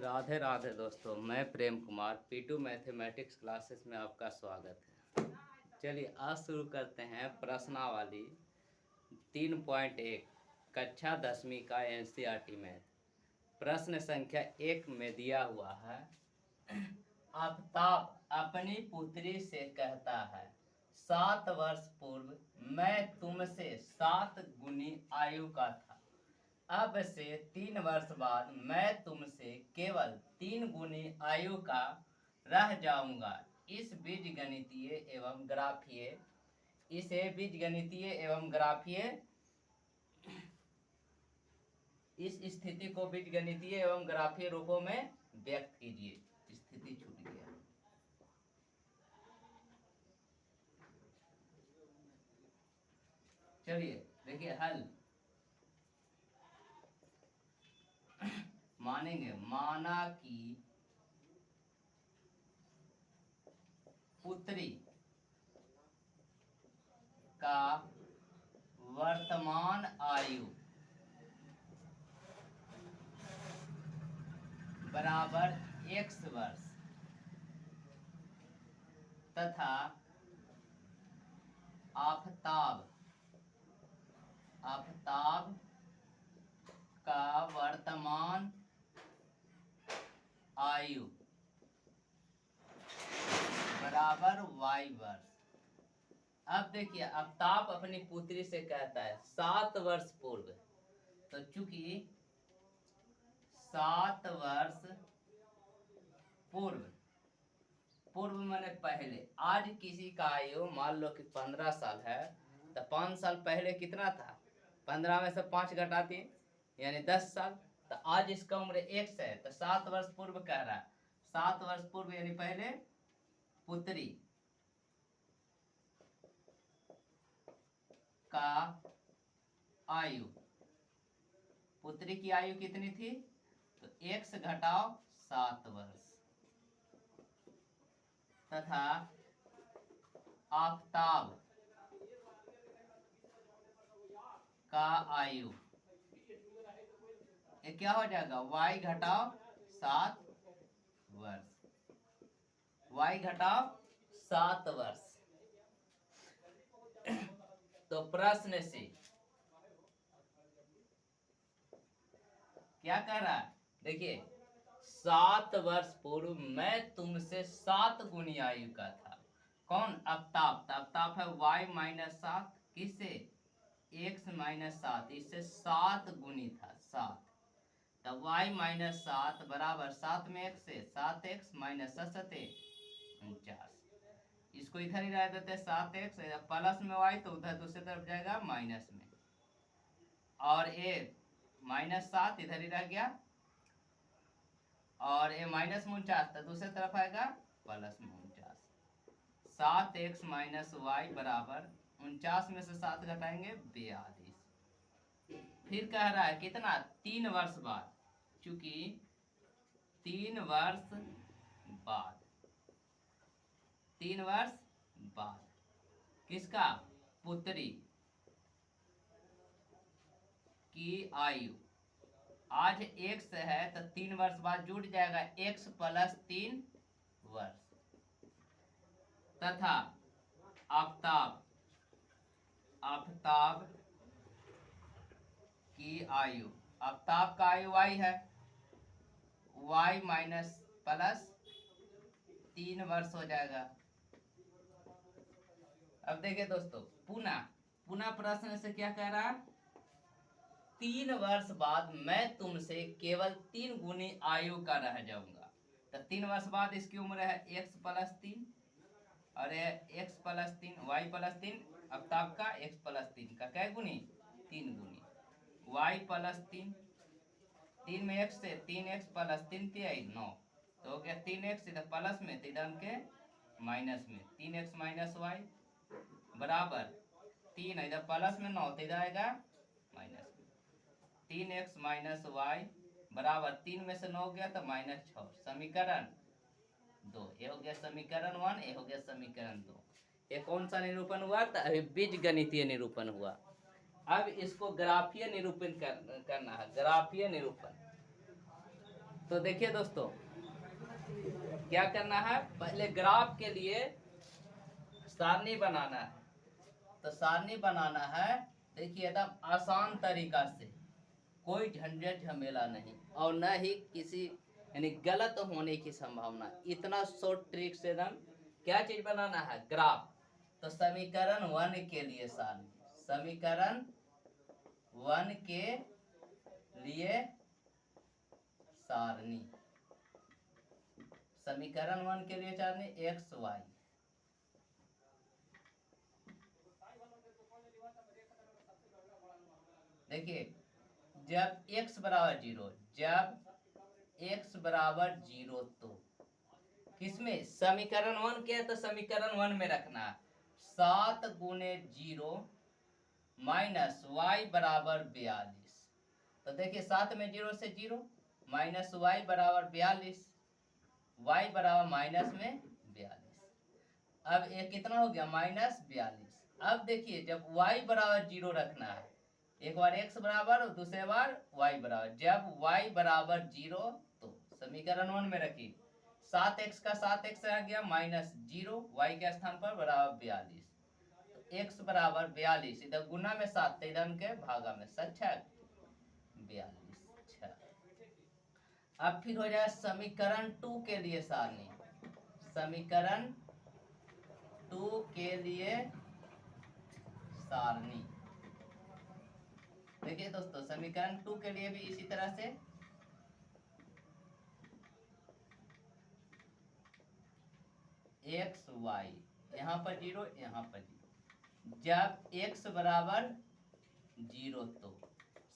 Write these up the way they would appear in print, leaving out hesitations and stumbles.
राधे राधे दोस्तों, मैं Prem Kumar P2 mathematics classes में आपका स्वागत है। चलिए आज शुरू करते हैं प्रश्नावली 3.1 कक्षा 10वीं का NCERT मैथ। प्रश्न संख्या 1 में दिया हुआ है, आफ्ताब अपनी पुत्री से कहता है 7 वर्ष पूर्व मैं तुमसे 7 गुनी आयु का था। अब से 3 वर्ष बाद मैं तुमसे केवल 3 गुनी आयु का रह जाऊंगा। इस बीजगणितीय एवं ग्राफीय इस स्थिति को बीजगणितीय एवं ग्राफीय रूपों में व्यक्त कीजिए। स्थिति छूट गया। चलिए देखिए हल मानेंगे। माना कि पुत्री का वर्तमान आयु बराबर x वर्ष तथा आफ्ताब का वर्तमान आयु बराबर y वर्ष। अब देखिए आफ्ताब अपनी पुत्री से कहता है 7 वर्ष पूर्व, तो चूंकि 7 वर्ष पूर्व माने पहले। आज किसी का आयु मान लो कि 15 साल है, तो 5 साल पहले कितना था? 15 में से 5 घटाती यानी 10 साल। तो आज इसका उम्र x है, तो 7 वर्ष पूर्व कह रहा है। 7 वर्ष पूर्व यानी पहले पुत्री का आयु, पुत्री की आयु कितनी थी? तो x घटाओ 7 वर्ष तथा आफ्ताब का आयु, ये क्या हो जाएगा? y घटाओ 7 वर्ष, y घटाओ 7 वर्ष। तो प्रश्न से क्या कह रहा है? देखिए 7 वर्ष पूर्व मैं तुमसे 7 गुनी आयु का था। कौन? आफ्ताब। आफ्ताब है y माइनस 7 किससे? x माइनस 7, इससे 7 गुनी था 7। तब y माइनस 7 बराबर 7 में x से 7x माइनस 7 49। इसको इधर ही रह देते 7x प्लस में y, तो उधर दूसरी तरफ जाएगा माइनस में, और a माइनस 7 इधर ही रह गया, और a माइनस 49 तो दूसरी तरफ आएगा प्लस में 49। 7x माइनस y बराबर 49 में से 7 घटाएंगे 42। फिर कह रहा है कितना? 3 वर्ष बाद, चूंकि 3 वर्ष बाद किसका? पुत्री की आयु। आज x है तो 3 वर्ष बाद जुड़ जाएगा x प्लस 3 वर्ष तथा आफ्ताब की आयु, आफ्ताब का आयु y है, y माइनस प्लस 3 वर्ष हो जाएगा। अब देखिए दोस्तों पुनः प्रश्न से क्या कह रहा है? 3 वर्ष बाद मैं तुमसे केवल 3 गुनी आयु का रह जाऊंगा। तो 3 वर्ष बाद इसकी उम्र है x प्लस 3, और x plus 3 y plus 3, Aftab का x प्लस 3 का क्या गुनी? 3 गुनी। y प्लस 3 में x से 3x प्लस 3 9, तो हो गया 3x इधर प्लस में, तो इधर के माइनस में, 3x माइनस y बराबर 3 इधर प्लस में 9, तो इधर आएगा माइनस में। 3x माइनस y बराबर 3 में से 9 गया तो माइनस 6। समीकरण 2, ये हो गया समीकरण 1, ये हो गया समीकरण 2। ये कौन सा निरूपण हुआ? तो अभी बीजगणितीय निरूपण हुआ। अब इसको ग्राफीय निरूपण करना है। ग्राफीय निरूपण तो देखिए दोस्तों, क्या करना है, पहले ग्राफ के लिए सारणी बनाना है। तो सारणी बनाना है, देखिए एकदम आसान तरीका से, कोई झंझट झमेला नहीं और न ही किसी यानी गलत होने की संभावना, इतना शॉर्ट ट्रिक से एकदम क्या चीज बनाना है, ग्राफ। तो समीकरण 1 के लिए सारणी, समीकरण 1 के लिए सारणी, समीकरण 1 के लिए सारणी एक्स वाई। देखिए जब x बराबर 0, जब x बराबर 0 तो किसमें, समीकरण 1 के, तो समीकरण 1 में रखना 7 गुने 0 माइनस वाई बराबर 42। तो देखिए 7 में 0 से 0 माइनस वाई बराबर 42, वाई बराबर माइनस में 42। अब ये कितना हो गया, माइनस 42। अब देखिए जब y बराबर 0 रखना है, एक बार x बराबर और दूसरे बार y बराबर, जब y बराबर 0 तो समीकरण 1 में रखिए 7x का 7x आ गया माइनस 0, y के स्थान पर बराबर 42। तो x बराबर 42, इधर गुना में 7 तो इधर के भागा में 7 42 6। अब फिर हो जाए समीकरण 2 के लिए सारणी, समीकरण 2 के लिए सारणी। देखिए दोस्तों समीकरण 2 के लिए भी इसी तरह से एक्स वाई, यहाँ पर 0 यहाँ पर 0, जब x बराबर 0 तो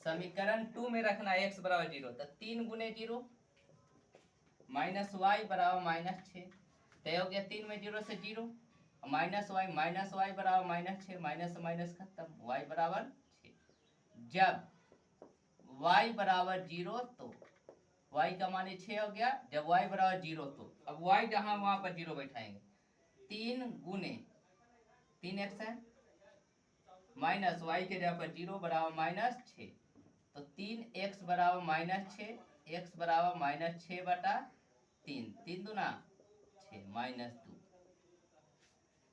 समीकरण 2 में रखना x बराबर 0, तो 3 गुने 0 माइनस वाई बराबर माइनस 6, तय हो गया 3 में 0 से 0 माइनस वाई बराबर माइनस 6, माइनस से माइनस खत्म, y बराबर 6। जब y बराबर 0 तो y का मान 6 हो गया, जब y बराबर 0 तो अब y जहां वहां पर 0 बैठाएंगे, 3 गुने 3x है माइनस y के जगह पर 0 बराबर माइनस 6, तो 3x बराबर माइनस 6, x बराबर माइनस 6 बटा 3, 3 दूना 6 माइनस 2,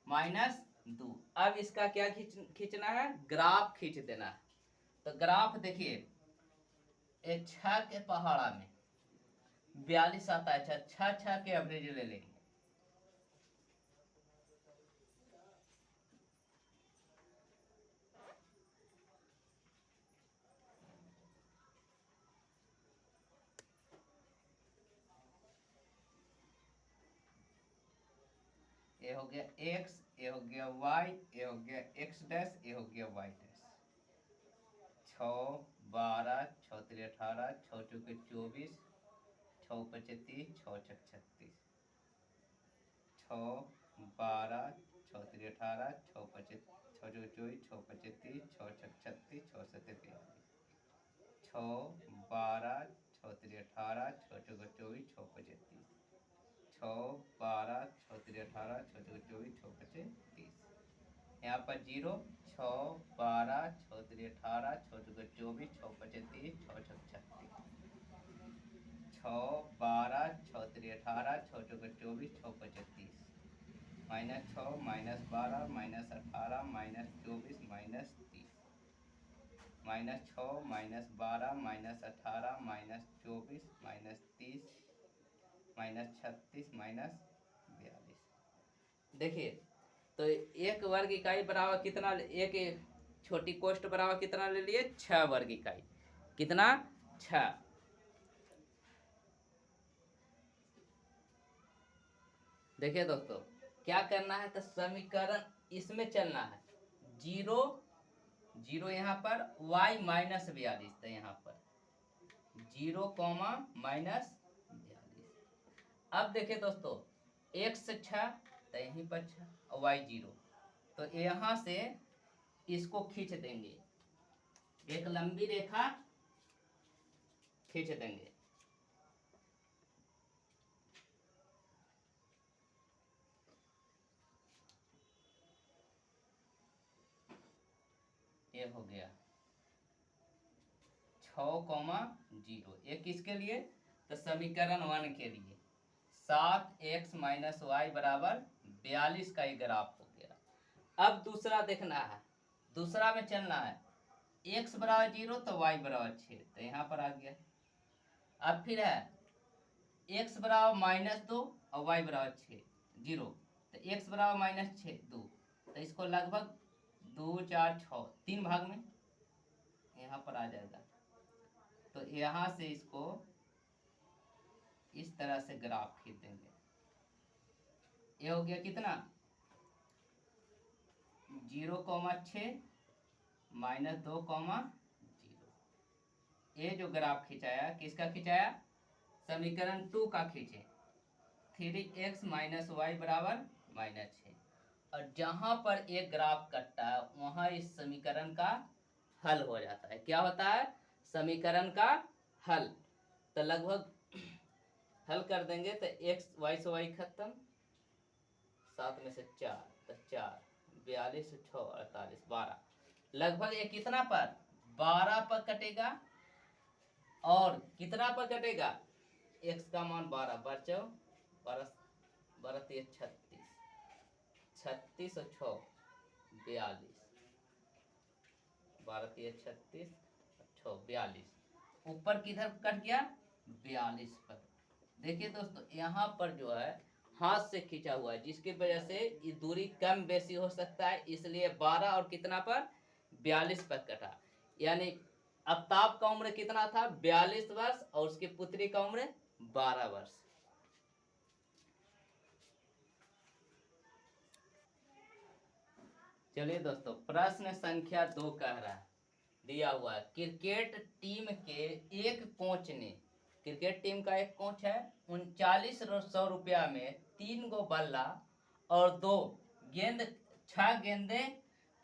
माइनस 2। अब इसका क्या खींचना है, ग्राफ खींच देना है। तो ग्राफ देखिए 6 के पहाड़ा में 42 आता है, 6 के एवरेज ले लेंगे। ये हो गया x, ये हो गया y, ये हो गया x डैश, ये हो गया y डैश। 6 12 6 3 18 6 चौके 24 6 25 30 6 छक 36, 6 12 6 3 18 6 25 6 चौके 24 6 25 30 6 छक 36 6 7 42, 6 12 6 3 18 6 चौके 24 6 25 30, 6 12 6 3 18 6 चौके 24 6 25 30, यहाँ पर 0 6 12 6 3 18 6 चौके 24 6 25 30 6 छक 36, 6 12 6 3 18 6 चौके 24 6 25 30, minus 6 minus 12 minus 18 minus 24 minus 30, minus 6 minus 12 minus 18 minus 24 minus 30 minus 36 minus 42। देखिए तो एक वर्ग इकाई बराबर कितना, एक छोटी कोष्ठ बराबर कितना ले लिए, 6 वर्ग इकाई, कितना 6। देखिए दोस्तों क्या करना है, तो समीकरण इसमें चलना है, 0 0 यहाँ पर y माइनस 42, तो यहाँ पर 0 कॉमा माइनस 42। अब देखिए दोस्तों x 6 तो यहीं पर 6 और y 0, तो यहाँ से इसको खींच देंगे, एक लंबी रेखा खींच देंगे। ये हो गया 6 कॉमा 0, ये किसके लिए, तो समीकरण 1 के लिए 7x माइनस वाई बराबर 42 का एक ग्राफ हो गया। अब दूसरा देखना है, दूसरा में चलना है, x बराबर 0 तो y बराबर 6, तो यहाँ पर आ गया। अब फिर है x बराबर -2 और y बराबर 6 0, तो x बराबर -6 2, तो इसको लगभग 2 4 6 3 भाग में यहाँ पर आ जाएगा। तो यहाँ से इसको इस तरह से ग्राफ खींच देंगे। ये हो गया कितना 0,6 -2,0। ये जो ग्राफ खिंचाया किसका खिंचाया, समीकरण 2 का खींचे, 3x माइनस वाई बराबर -6। और जहां पर एक ग्राफ कटता है वहां इस समीकरण का हल हो जाता है। क्या होता है, समीकरण का हल। तो लगभग हल कर देंगे तो x y से y खत्म, 7 में से 4 तो 4, 42 से 6 48 12, लगभग ये कितना पर 12 पर कटेगा। और कितना पर कटेगा, x का मान 12 बचो 12 12 36, 36 और 6 42, 12 36 6 42, ऊपर किधर कट गया 42 पर। देखिए दोस्तों यहाँ पर जो है हाथ से खींचा हुआ है, जिसकी वजह से ये दूरी कम बेसी हो सकता है, इसलिए 12 और कितना पर 42 पर कटा। यानी आफ्ताब का उम्र कितना था 42 वर्ष और उसकी पुत्री का उम्र 12 वर्ष। चलिए दोस्तों प्रश्न संख्या 2 कह रहा है, दिया हुआ है क्रिकेट टीम के एक कोच ने, क्रिकेट टीम का एक कोच है, 3900 रुपया में 3 गो बल्ला और 6 गेंदें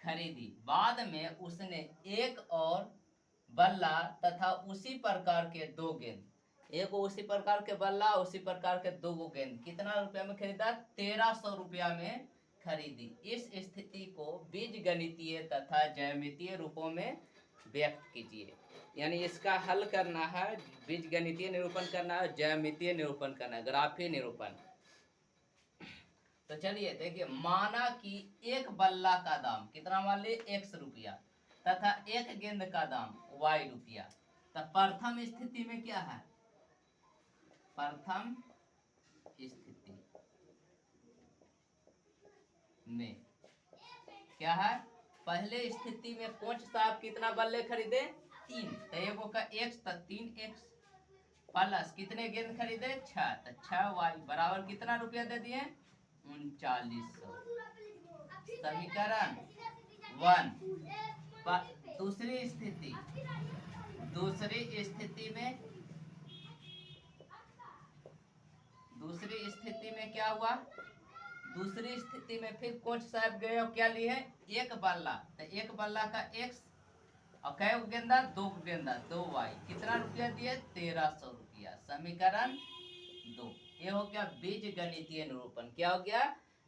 खरीदी। बाद में उसने एक और बल्ला तथा उसी प्रकार के 2 गेंद, एक उसी प्रकार के बल्ला उसी प्रकार के 2 गो गेंद कितना रुपया में खरीदा, 1300 रुपया में खरीदी। इस स्थिति को बीज गणितीय तथा ज्यामितीय रूपों में व्यक्त कीजिए। यानी इसका हल करना है, बीज गणितीय निरूपण करना है, ज्यामितीय निरूपण करना है, ग्राफीय निरूपण। तो चलिए देखिए, माना कि एक बल्ला का दाम कितना, मान ली x रुपया तथा एक गेंद का दाम y रुपया। तो प्रथम स्थिति में क्या है, प्रथम स्थिति में क्या है, पहले स्थिति में कोच साहब कितना बल्ले खरीदे 3, तो एगो का x तो 3x प्लस कितने गेंद खरीदे 6, तो 6y बराबर कितना रुपया दे दिए 3900। समीकरण 1। दूसरी स्थिति में क्या हुआ, दूसरी स्थिति में फिर कोच साहब गए और क्या लिए, एक बल्ला, तो एक बल्ला का x और कै गेंदा 2 गेंदा 2y, कितना रुपया दिए 1300 रुपया। समीकरण 2। ये हो गया बीज गणितीय निरूपण। क्या हो गया,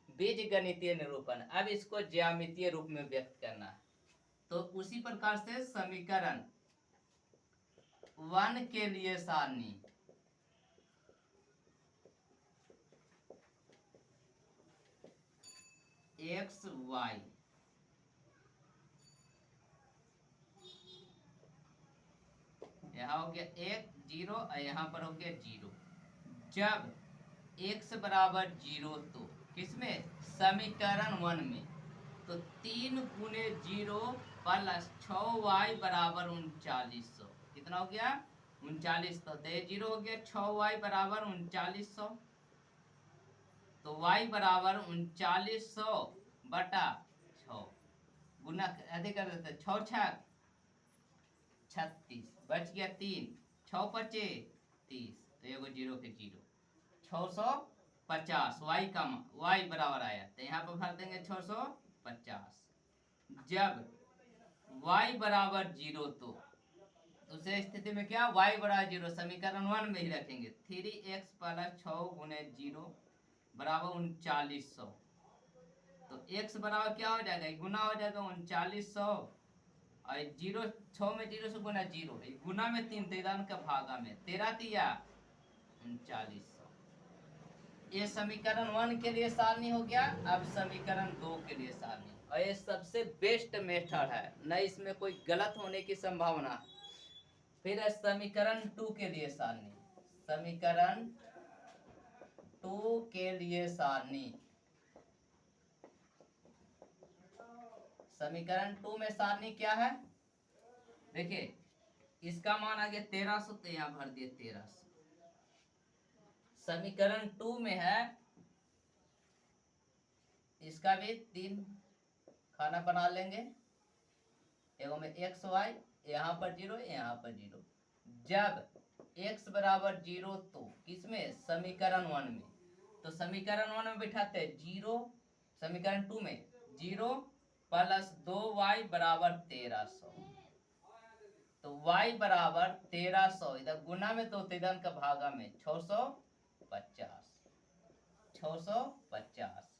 बीज गणितीय निरूपण। अब इसको ज्यामितीय रूप में व्यक्त करना है, तो उसी प्रकार से समीकरण 1 के लिए सारणी x y यहाँ हो गया 1 0 और यहाँ पर हो गया 0। जब x बराबर 0 तो किसमें, समीकरण 1 में, तो 3 गुने 0 प्लस 6y बराबर 3900, कितना हो गया 3900। तो 0 हो गया 6y बराबर 3900, तो y बराबर 3900 बटा 6 गुना अधिक कर देते, 6 6 36, बच गया 3, 6 5 30, तो एगो 0 के 0, 650 y का y बराबर आया, तो यहाँ पर भर देंगे 650। जब y बराबर 0 तो दूसरे स्थिति में क्या, y बराबर 0, समीकरण 1 में ही रखेंगे, 3x प्लस 6 गुने 0 बराबर 3900। तो x बराबर क्या हो जाएगा, गुना हो जाएगा 3900 और 0 6 में 0 से गुना 0, गुना में 3 तेदान का भागा में 13 तिया 3900। ये समीकरण 1 के लिए सारणी हो गया। अब समीकरण 2 के लिए सारणी, और ये सबसे बेस्ट मेथड है, न इसमें कोई गलत होने की संभावना। फिर है समीकरण 2 के लिए सारणी। समीकरण 2 के लिए सारणी, समीकरण 2 में सारणी क्या है? देखिए, इसका मान आ गया 1300, तो यहां भर दिए 1300। समीकरण 2 में है, इसका भी 3 खाना बना लेंगे। एगो में एक्स वाई, यहाँ पर 0, यहाँ पर 0। जब x बराबर 0, तो किसमें? समीकरण 1 में। तो समीकरण 1 में बिठाते हैं 0, समीकरण 2 में 0 प्लस 2y बराबर 1300। तो y बराबर 1300, इधर गुना में तो इधर का भागा में 650। 650।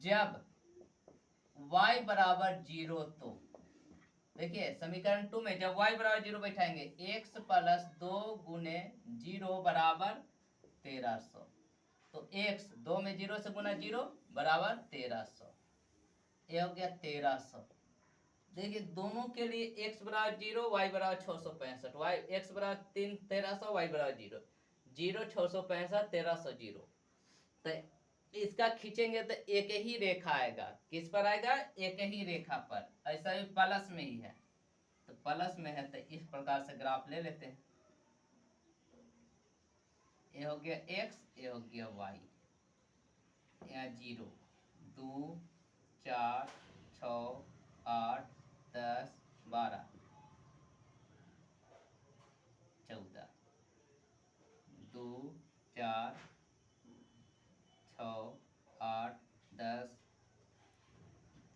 जब y बराबर 0, तो देखिए समीकरण 2 में जब y बराबर 0 बैठाएंगे, x प्लस 2 गुने 0 बराबर 1300। तो x 2 में 0 से गुना 0 बराबर 1300। ये हो गया 1300। देखिए दोनों के लिए x बराबर 0, y बराबर 665, y x बराबर 1300, y बराबर 0, 0 665 1300 0। तो इसका खींचेंगे तो एक ही रेखा आएगा। किस पर आएगा? एक ही रेखा पर। ऐसा भी प्लस में ही है, तो प्लस में है तो इस प्रकार से ग्राफ ले लेते हैं। ये हो गया x, ये हो गया y। यहाँ 0 2 4 6 8 10 12 14 2 4 6 8 10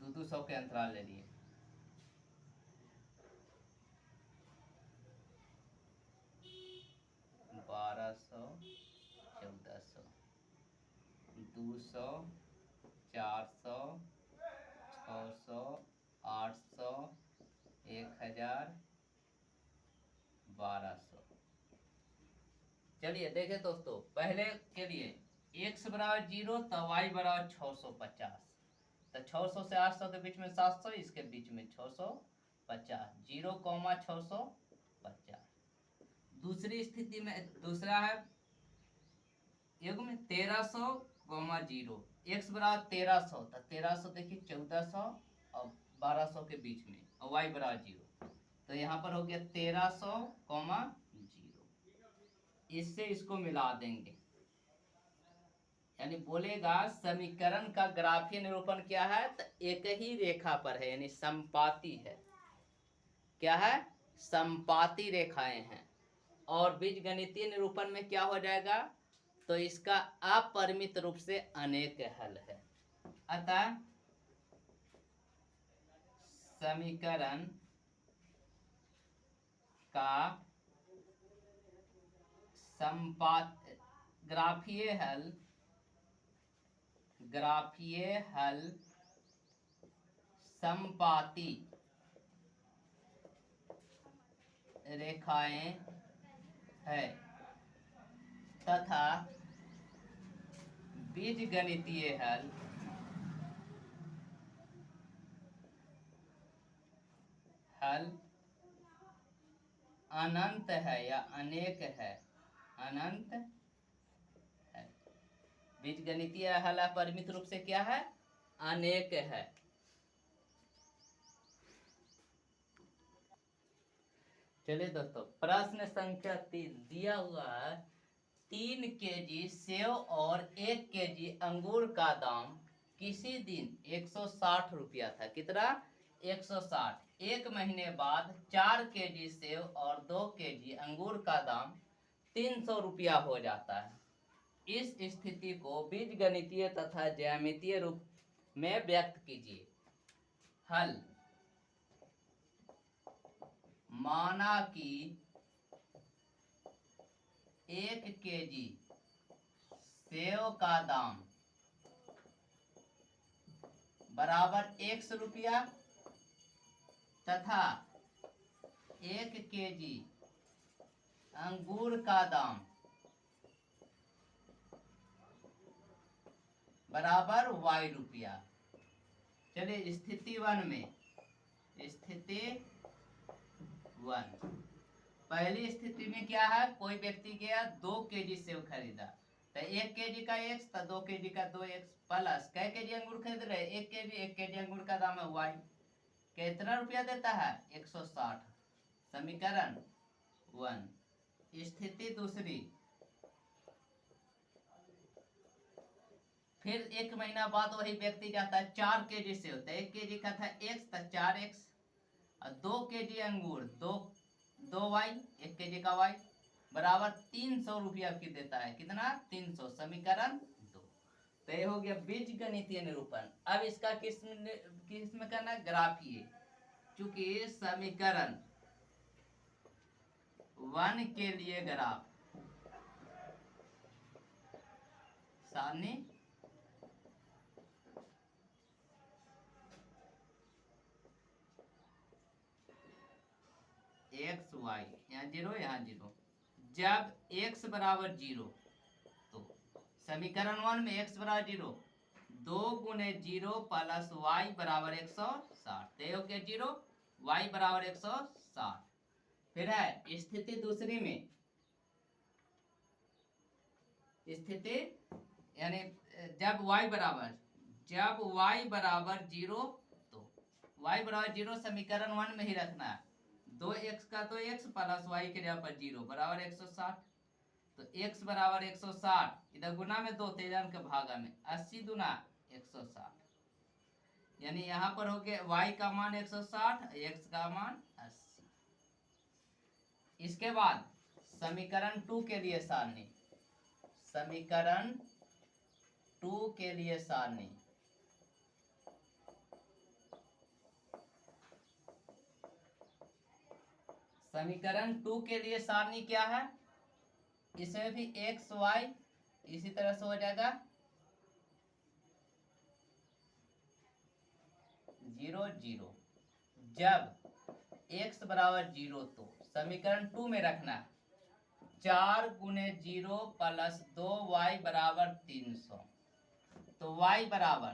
2 100 के अंतराल ले लिए। 1200 1400 200 400 600 800 1000 1200। चलिए देखें दोस्तों, पहले के लिए x बराबर 0 तो y बराबर 650। तो 600 से 800 के बीच में 700, इसके बीच में 650, 0,650। दूसरी स्थिति में दूसरा है एक में 1300, 0, x बराबर 1300, तो 1300 देखिए 1400 और 1200 के बीच में, और y बराबर 0। तो यहाँ पर हो गया 1300, 0। इससे इसको मिला देंगे, यानी बोलेगा समीकरण का ग्राफीय निरूपण क्या है? तो एक ही रेखा पर है, यानी समपाती है। क्या है? समपाती रेखाएं हैं। और बीजगणितीय निरूपण में क्या हो जाएगा? तो इसका अपरिमित रूप से अनेक हल है। अतः समीकरण का ग्राफीय हल समपाती रेखाएं है तथा बीजगणितीय हल अनंत है या अनेक है। अनंत है। बीजगणितीय हल अपरिमित रूप से क्या है? अनेक है। चलिए दोस्तों, प्रश्न संख्या 3 दिया हुआ है। 3 केजी सेव और 1 केजी अंगूर का दाम किसी दिन 160 रुपया था। कितना? 160। एक महीने बाद 4 केजी सेव और 2 केजी अंगूर का दाम 300 रुपया हो जाता है। इस स्थिति को बीजगणितीय तथा ज्यामितीय रूप में व्यक्त कीजिए। हल: माना कि 1 केजी सेव का दाम बराबर 100 रुपया तथा 1 केजी अंगूर का दाम बराबर y रुपया। चलिए स्थिति 1 में, स्थिति 1, पहली स्थिति में क्या है, कोई व्यक्ति गया 2 केजी सेब खरीदा, तो 1 केजी का x, तो 2 केजी का 2x प्लस कै केजी अंगूर खरीद रहे, 1 केजी, 1 केजी अंगूर का दाम है y, कितना रुपया देता है 160। समीकरण 1। स्थिति दूसरी, फिर 1 महीना बाद वही व्यक्ति जाता है 4 केजी सेब, तो 1 केजी का था x, तो 4x, और 2 केजी अंगूर, 2y, 1 केजी का y बराबर 300 रुपया की देता है, कितना 300। समीकरण 2। तो ये हो गया बीज गणितीय निरूपण। अब इसका किस में करना है, ग्राफीय, चूंकि समीकरण 1 के लिए ग्राफ सारणी एक्स वाई, यहाँ 0 यहाँ 0, जब x बराबर 0, तो समीकरण 1 में x बराबर 0, 2 गुने 0 प्लस y बराबर 160, हो गया 0, y बराबर 160। फिर है स्थिति दूसरी में, स्थिति यानी जब y बराबर 0, तो y बराबर 0 समीकरण 1 में ही रखना है, 2x का 2x प्लस y के जगह पर 0 बराबर 160, तो x बराबर 160, इधर गुना में 2 तेजान के भागा में 80 दुना 160, यानी यहाँ पर हो गया y का मान 160, x का मान 80। इसके बाद समीकरण 2 के लिए सारणी, समीकरण 2 के लिए सारणी, समीकरण 2 के लिए सारणी क्या है, इसमें भी x y इसी तरह से हो जाएगा 0 0, जब x बराबर 0, तो समीकरण 2 में रखना 4 गुने 0 प्लस 2y बराबर 300, तो y बराबर,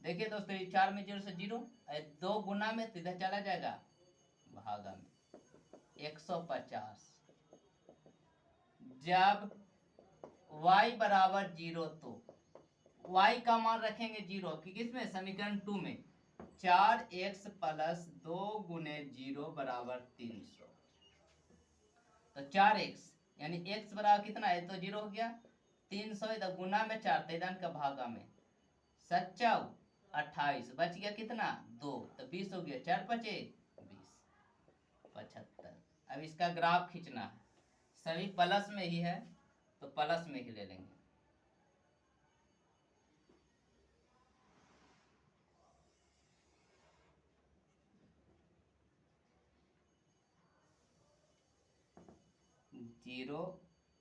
देखिए दोस्तों 4 में 0 से 0, 2 गुना में तो इधर चला जाएगा भागा में 150, जब y बराबर 0, तो y का मान रखेंगे 0, कि किसमें, समीकरण 2 में 4x प्लस 2 गुने 0 बराबर 300, तो 4x यानी x बराबर कितना है, तो 0 हो गया, 300 इधर गुना में 4 तेजान का भागा में 7 28, बच गया कितना 2, तो 20 हो गया, 4 5 20, 75। अब इसका ग्राफ खींचना है, सभी प्लस में ही है तो प्लस में ही ले लेंगे। जीरो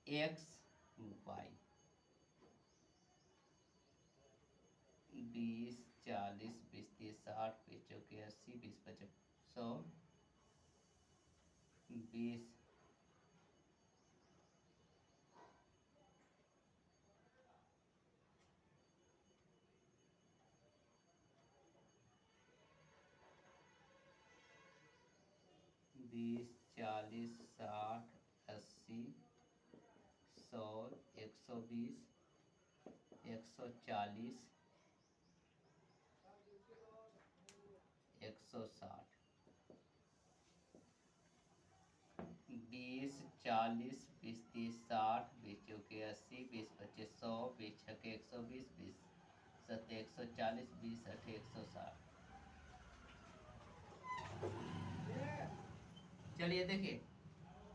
x y 20 40 20 30 60 20 चौके 80 20 25 100 20 20 40 60 80 100 120 140 160 20 40 20 30 60 20 चौके 80 20 25 100 20 छके 120 20 सत्ते 140 20 अठे 160। चलिए देखिए,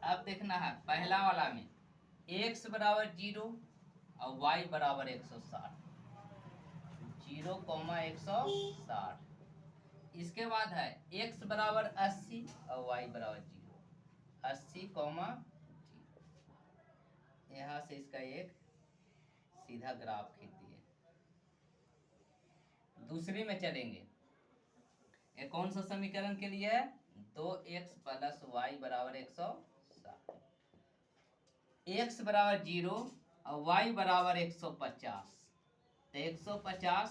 अब देखना है पहला वाला में x बराबर 0 और y बराबर 160, 0, 160। इसके बाद है x बराबर 80 और y बराबर 0, 80, 0। यहाँ से इसका एक सीधा ग्राफ खींच दिए। दूसरी में चलेंगे, ये कौन सा समीकरण के लिए है, 2x प्लस वाई बराबर 160, x बराबर 0 और y बराबर 150, तो 150,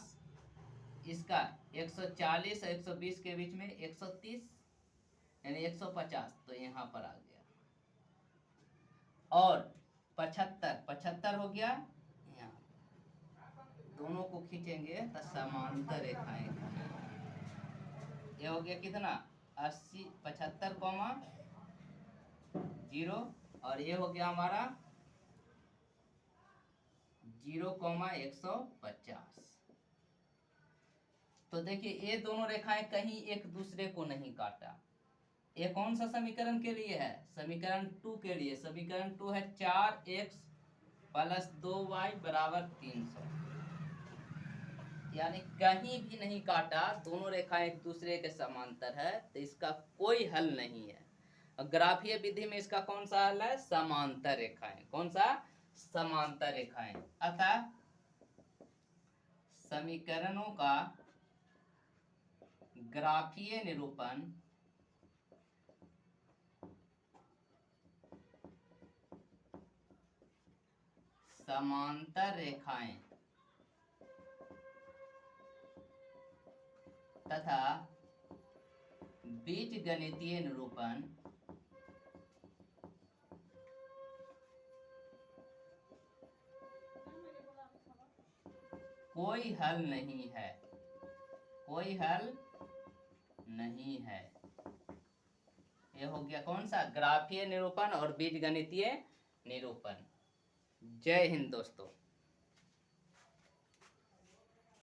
इसका 140 और 120 के बीच में 130 यानी 150, तो यहाँ पर आ गया। और 75, 75 हो गया यहाँ, दोनों को खींचेंगे तो समांतर रेखाएं, ये हो गया कितना 80, 75 कॉमा 0, और ये हो गया हमारा 0,150। तो देखिए ये दोनों रेखाएं कहीं एक दूसरे को नहीं काटा। ये कौन सा समीकरण के लिए है, समीकरण 2 के लिए। समीकरण 2 है 4x + 2y = 300, यानी कहीं भी नहीं काटा, दोनों रेखाएं एक दूसरे के समांतर है, तो इसका कोई हल नहीं है। ग्राफीय विधि में इसका कौन सा हल है, समांतर रेखाएं। कौन सा, समांतर रेखाएं। अतः समीकरणों का ग्राफीय निरूपण समांतर रेखाएं तथा बीजगणितीय निरूपण कोई हल नहीं है, कोई हल नहीं है। ये हो गया कौन सा, ग्राफीय निरूपण और बीजगणितीय निरूपण। जय हिंद दोस्तों।